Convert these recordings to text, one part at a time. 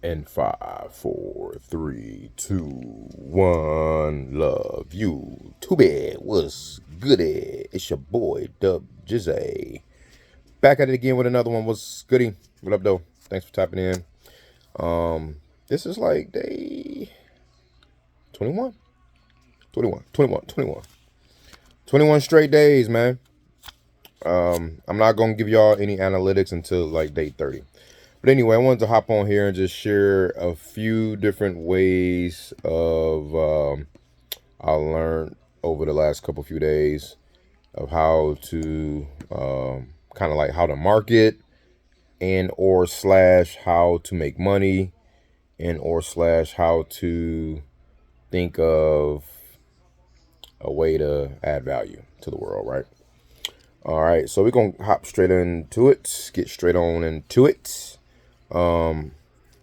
In 5, 4, 3, 2, 1. Love you. Too bad. What's goody? It's your boy Dub Jizzy. Back at it again with another one. What's goody? What up, though? Thanks for tapping in. This is like day 21, 21, 21, 21. 21 straight days, man. I'm not gonna give y'all any analytics until like day 30. But anyway, I wanted to hop on here and just share a few different ways of I learned over the last few days of how to kind of like how to market and or slash how to make money and or slash how to think of a way to add value to the world, right? All right, so we're gonna hop straight into it, get straight on into it. I'm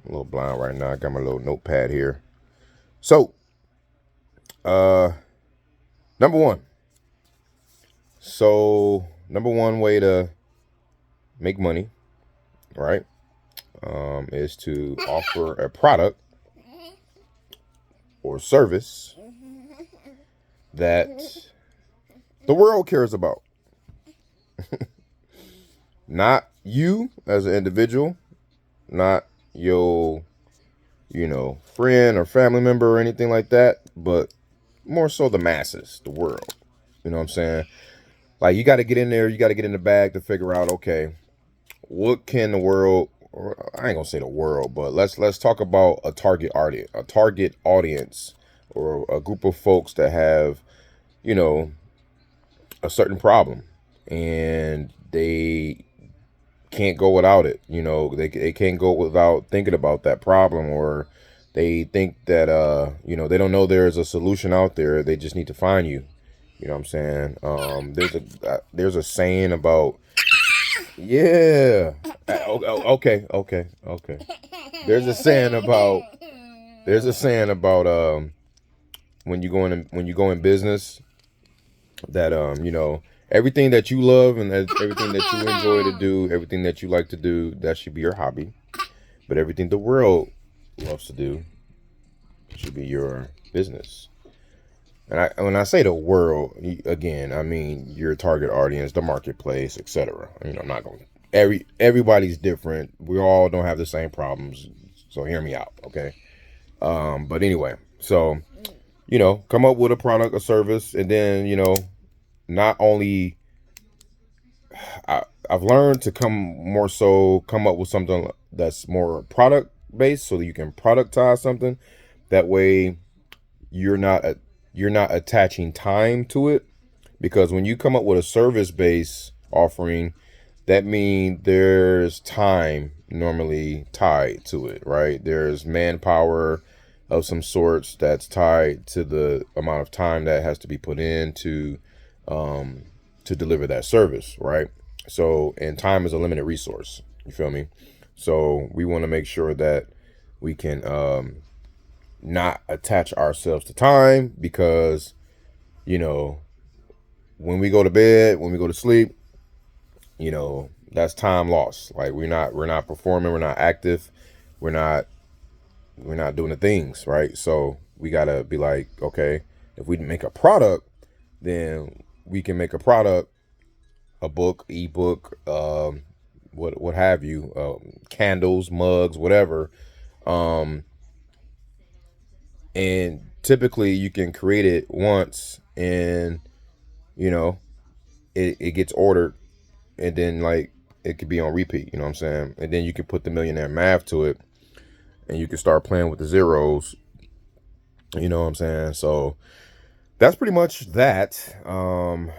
a little blind right now. I got my little notepad here. So, number one. So, number one way to make money, right, is to offer a product or service that the world cares about. Not you as an individual, not your, friend or family member or anything like that, but more so the masses, the world. You know what I'm saying? Like, you got to get in there, you got to get in the bag to figure out, okay, what can the world, or I ain't gonna say the world, but let's talk about a target audience, or a group of folks that have, a certain problem, and they can't go without it. They can't go without thinking about that problem, or they think that they don't know there's a solution out there. They just need to find you. You know what I'm saying? There's a saying about, yeah. Okay. There's a saying about when you go in business, that everything that you love and everything that you enjoy to do, everything that you like to do, that should be your hobby. But everything the world loves to do should be your business. And when I say the world, again, I mean your target audience, the marketplace, etc. I'm not going. Everybody's different. We all don't have the same problems. So hear me out, okay? But anyway, so come up with a product or service, and then not only I've learned to come up with something that's more product based, so that you can productize something. That way, you're not attaching time to it, because when you come up with a service based offering, that means there's time normally tied to it, right? There's manpower of some sorts that's tied to the amount of time that has to be put in to deliver that service, right? So, and time is a limited resource. You feel me? So we want to make sure that we can not attach ourselves to time, because when we go to bed, when we go to sleep, that's time lost. Like, we're not performing, we're not active, we're not doing the things, right? So we gotta be like, okay, if we make a product, then we can make a product, a book, ebook, what have you, candles, mugs, whatever, and typically you can create it once, and it gets ordered, and then like it could be on repeat. You know what I'm saying? And then you can put the millionaire math to it, and you can start playing with the zeros. You know what I'm saying? So that's pretty much that. I'm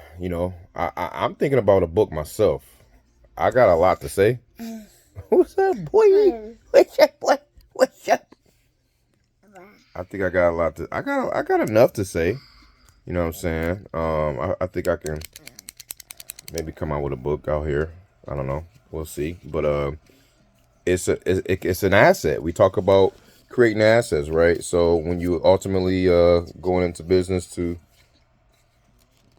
thinking about a book myself. I got a lot to say. What's up, boy? What's up, boy? What's up? I think I got a lot to. I got enough to say. You know what I'm saying? I think I can maybe come out with a book out here. I don't know. We'll see. But it's an asset. We talk about creating assets, right? So when you ultimately going into business to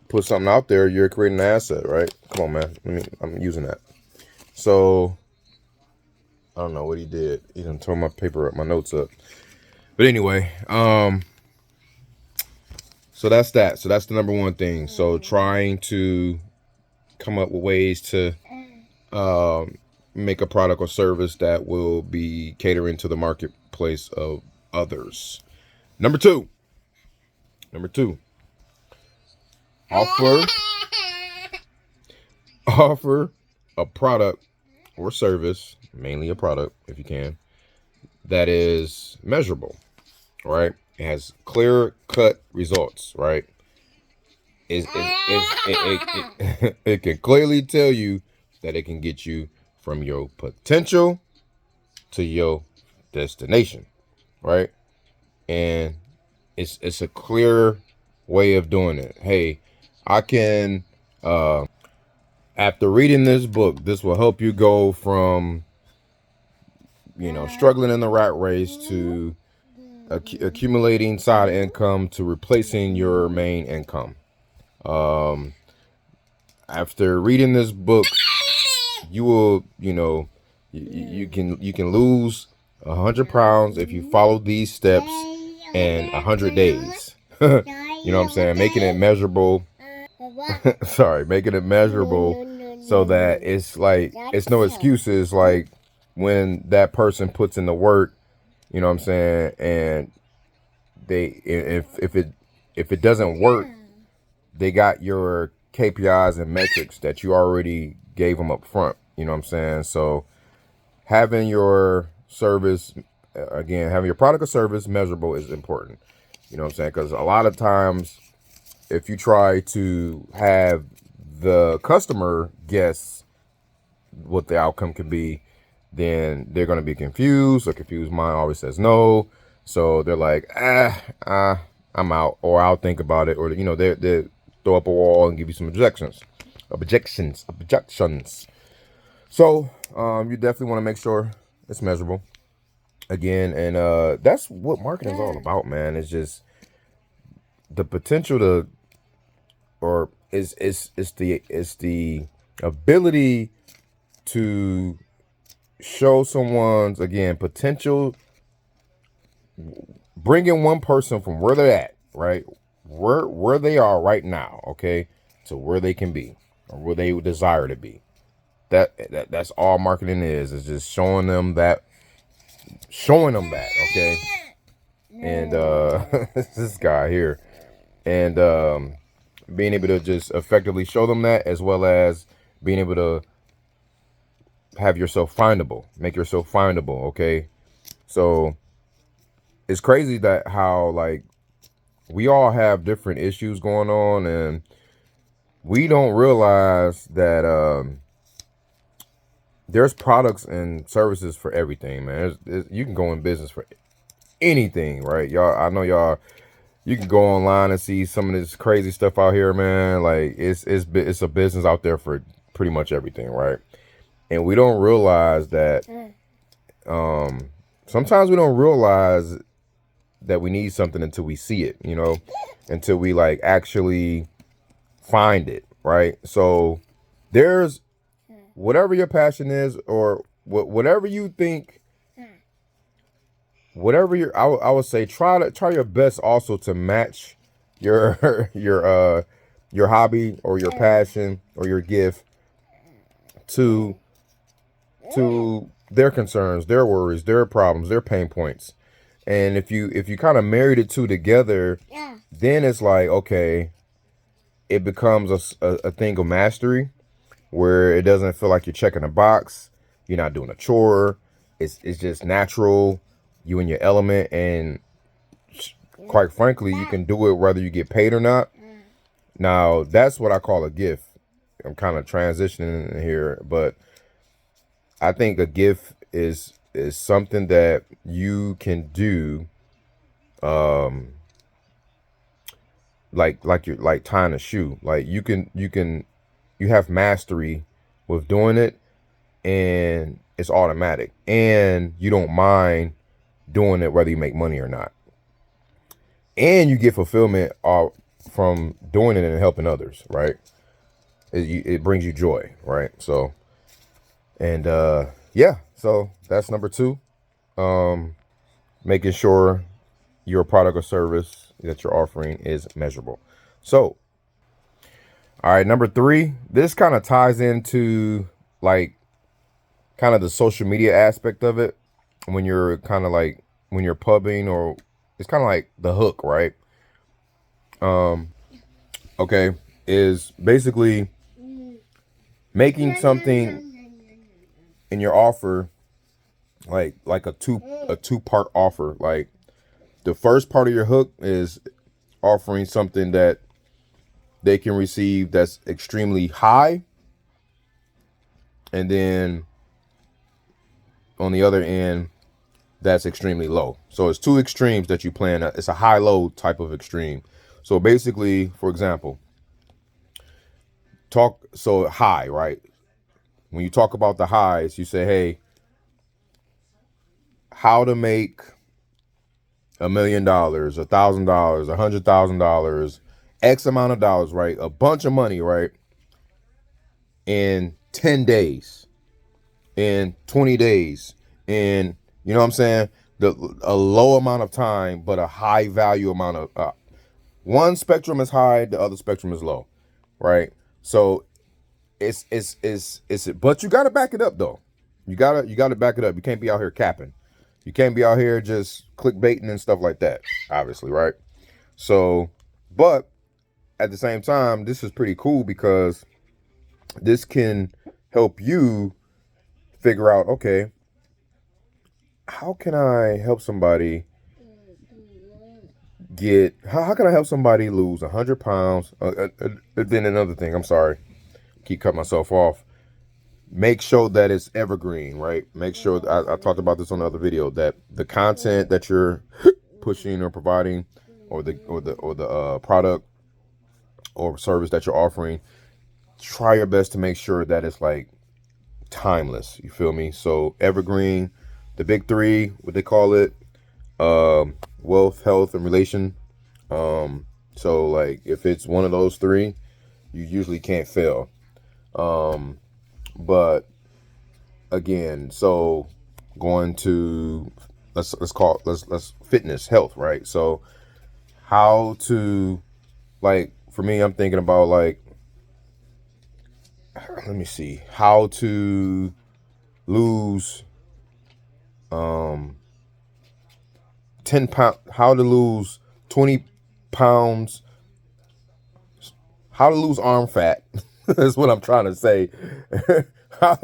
put something out there, you're creating an asset, right? Come on, man. I'm using that. So I don't know what he did. He done tore my paper up, my notes up. But anyway, so that's that. So that's the number one thing. So trying to come up with ways to make a product or service that will be catering to the marketplace of others. Number two, offer a product or service, mainly a product if you can, that is measurable, right? It has clear cut results, right? It can clearly tell you that it can get you from your potential to your destination, right? And it's a clear way of doing it. Hey, I can after reading this book, this will help you go from, you know, struggling in the rat race to accumulating side income to replacing your main income. After reading this book, you will, you know, you can lose 100 pounds if you follow these steps in 100 days. You know what I'm saying? Making it measurable. Sorry, making it measurable so that it's like, it's no excuses. Like when that person puts in the work, you know what I'm saying, and they, if it doesn't work, they got your KPIs and metrics that you already gave them up front. You know what I'm saying? So having your service, again, having your product or service measurable is important. You know what I'm saying? Because a lot of times, if you try to have the customer guess what the outcome could be, then they're going to be confused. A confused mind always says no. So they're like, I'm out, or I'll think about it, or, you know, they throw up a wall and give you some objections. So you definitely want to make sure it's measurable. Again, and that's what marketing is all about, man. It's just the potential to, or it's the ability to show someone's, again, potential, bringing one person from where they're at, right, where they are right now, okay, to where they can be, or where they desire to be. That's all marketing is just showing them that, okay. And this guy here, and being able to just effectively show them that, as well as being able to have yourself findable, make yourself findable, okay? So it's crazy that how, like, we all have different issues going on, and we don't realize that there's products and services for everything, man. You can go in business for anything, right? Y'all, I know y'all, you can go online and see some of this crazy stuff out here, man. Like it's a business out there for pretty much everything, right? And we don't realize that sometimes we don't realize that we need something until we see it, you know, until we like actually find it, right? So there's whatever your passion is, or whatever you think, whatever I would say, try your best also to match your your hobby or your passion or your gift to their concerns, their worries, their problems, their pain points. And if you kind of marry the two together, then it's like, okay, it becomes a thing of mastery, where it doesn't feel like you're checking a box, you're not doing a chore. It's just natural, you in your element, and quite frankly, you can do it whether you get paid or not. Now, that's what I call a gift. I'm kind of transitioning here, but I think a gift is something that you can do, like you're like tying a shoe. Like you have mastery with doing it, and it's automatic, and you don't mind doing it whether you make money or not, and you get fulfillment from doing it and helping others, right? It brings you joy, right? So, and yeah, so that's number 2. Making sure your product or service that you're offering is measurable. So, all right, number 3, this kind of ties into like kind of the social media aspect of it when you're kind of like when you're pubbing, or it's kind of like the hook, right? Okay, is basically making something in your offer like a two-part offer. Like the first part of your hook is offering something that they can receive that's extremely high, and then on the other end that's extremely low. So it's two extremes that you plan. It's a high-low type of extreme. So basically, for example, so high, right? When you talk about the highs, you say, hey, how to make $1 million, $1,000, $100,000, X amount of dollars, right? A bunch of money, right? In 10 days, in 20 days, in, you know what I'm saying? A low amount of time, but a high value amount of, one spectrum is high, the other spectrum is low, right? So but you got to back it up though. You gotta back it up. You can't be out here capping. You can't be out here just clickbaiting and stuff like that, obviously, right? So, but at the same time, this is pretty cool because this can help you figure out, okay, how can I help somebody how can I help somebody lose 100 pounds? Then another thing, I'm sorry, keep cutting myself off. Make sure that it's evergreen, right? Make sure I talked about this on the other video, that the content that you're pushing or providing, or the product or service that you're offering, try your best to make sure that it's like timeless. You feel me? So evergreen, the big 3, what they call it, wealth, health, and relation. So like if it's one of those 3, you usually can't fail. But again, so going to let's fitness, health, right? So how to, like, for me, I'm thinking about like, let me see, how to lose 10 pounds, how to lose 20 pounds, how to lose arm fat. That's what I'm trying to say. how,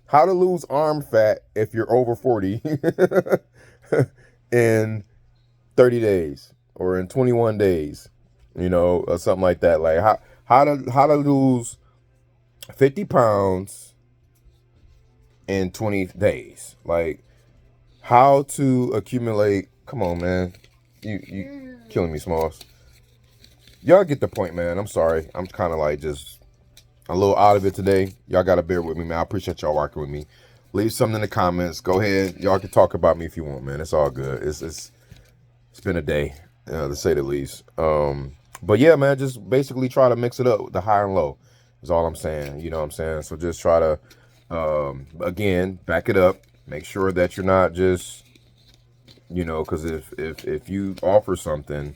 how to lose arm fat if you're over 40 in 30 days or in 21 days, you know, or something like that. Like how to lose 50 pounds in 20 days. Like how to accumulate. Come on, man. You killing me, Smalls. Y'all get the point, man. I'm sorry. I'm kind of like just a little out of it today. Y'all got to bear with me, man. I appreciate y'all working with me. Leave something in the comments. Go ahead. Y'all can talk about me if you want, man. It's all good. It's been a day, to say the least. But yeah, man, just basically try to mix it up with the high and low is all I'm saying. You know what I'm saying? So just try to, again, back it up. Make sure that you're not just, you know, because if you offer something,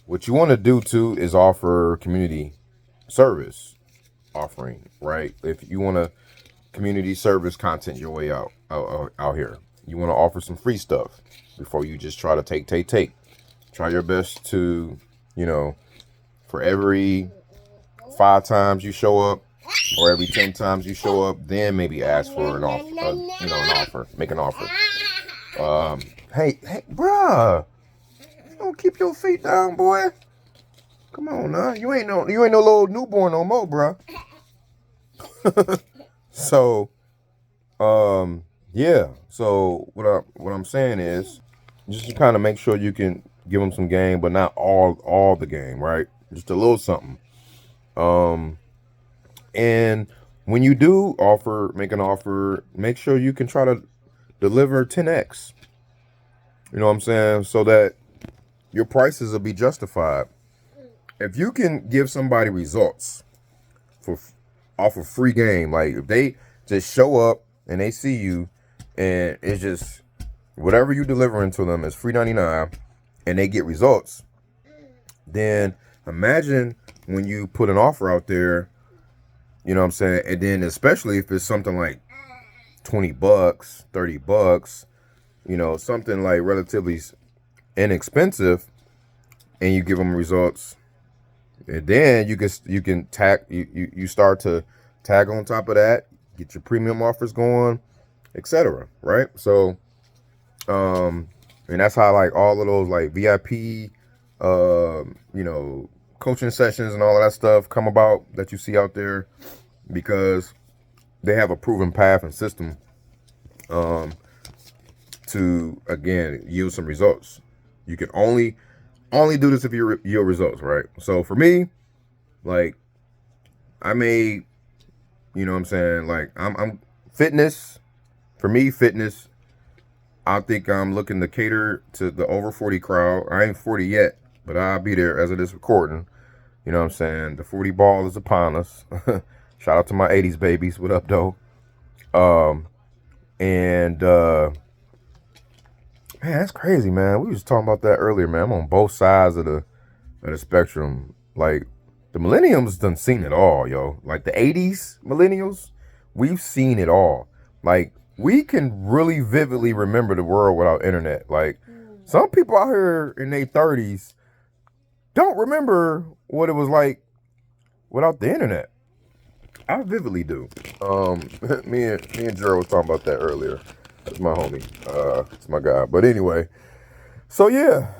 what you want to do too is offer community service offering, right? If you want to community service content your way out here, you want to offer some free stuff before you just try to take. Try your best to, you know, for every 5 times you show up or every 10 times you show up, then maybe ask for an offer, an offer, make an offer. Hey, bruh, don't keep your feet down, boy. Come on now, you ain't no little newborn no more, bruh. So, yeah. So what I'm saying is, just to kind of make sure you can give them some game, but not all the game, right? Just a little something. And when you do make an offer, make sure you can try to deliver 10x. You know what I'm saying? So that your prices will be justified. If you can give somebody results off of free game, like if they just show up and they see you, and it's just whatever you delivering to them is free 99, and they get results. Then imagine when you put an offer out there, you know what I'm saying, and then especially if it's something like $20, $30, you know, something like relatively inexpensive, and you give them results, and then you can tag you start to tag on top of that, get your premium offers going, etc. Right? So, and that's how like all of those like VIP, you know, coaching sessions and all of that stuff come about that you see out there, because they have a proven path and system to, again, yield some results. You can only do this if you yield results, right? So for me, like, I made, you know what I'm saying, like, I'm fitness, for me, fitness, I think I'm looking to cater to the over 40 crowd. I ain't 40 yet, but I'll be there as of this recording. You know what I'm saying? The 40 ball is upon us. Shout out to my 80s babies. What up, though? And man, that's crazy, man. We was talking about that earlier, man. I'm on both sides of the spectrum. Like, the millennials done seen it all, yo. Like, the 80s millennials, we've seen it all. Like, we can really vividly remember the world without internet. Like, some people out here in their 30s don't remember what it was like without the internet. I vividly do. Me and Gerald was talking about that earlier. That's my homie. It's my guy. But anyway, so yeah,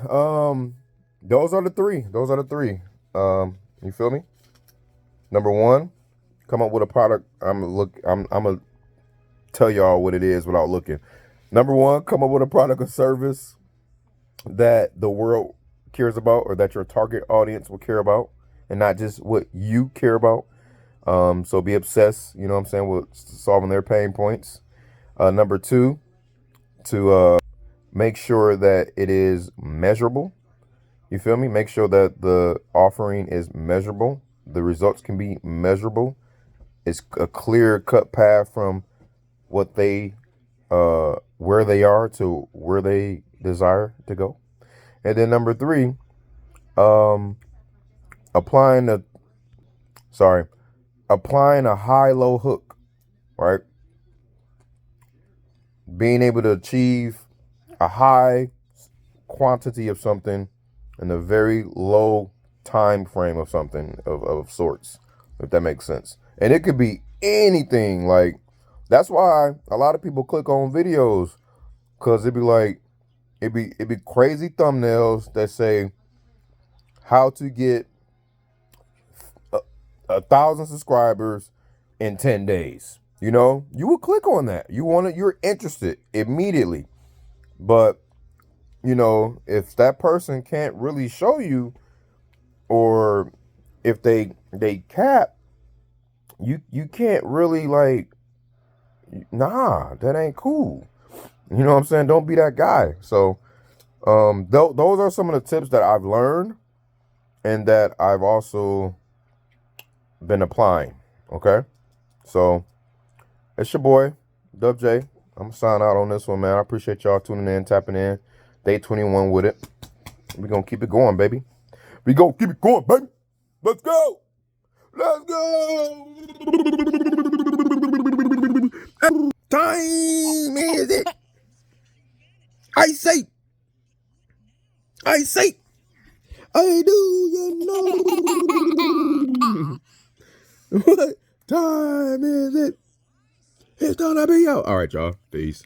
those are the three. You feel me? Number one, come up with a product. I'm gonna tell y'all what it is without looking. Number one, come up with a product or service that the world cares about, or that your target audience will care about, and not just what you care about. So be obsessed, you know what I'm saying, with solving their pain points. Number two, to make sure that it is measurable. You feel me? Make sure that the offering is measurable. The results can be measurable. It's a clear cut path from what they, where they are to where they desire to go. And then number three, applying a high-low hook, right? Being able to achieve a high quantity of something in a very low time frame of something of sorts, if that makes sense. And it could be anything. Like, that's why a lot of people click on videos, because it'd be crazy thumbnails that say how to get 1,000 subscribers in 10 days. You know, you would click on that. You're interested immediately. But, you know, if that person can't really show you, or if they cap, you can't really, like, nah, that ain't cool. You know what I'm saying? Don't be that guy. So, those are some of the tips that I've learned and that I've also been applying. Okay, so it's your boy Dub J. I'm gonna sign out on this one, man. I appreciate y'all tuning in, tapping in. Day 21 with it. We're gonna keep it going, baby. We gonna keep it going, baby. Let's go. Time is it? I say, I do you know what time is it? It's gonna be out. All right, y'all. Peace.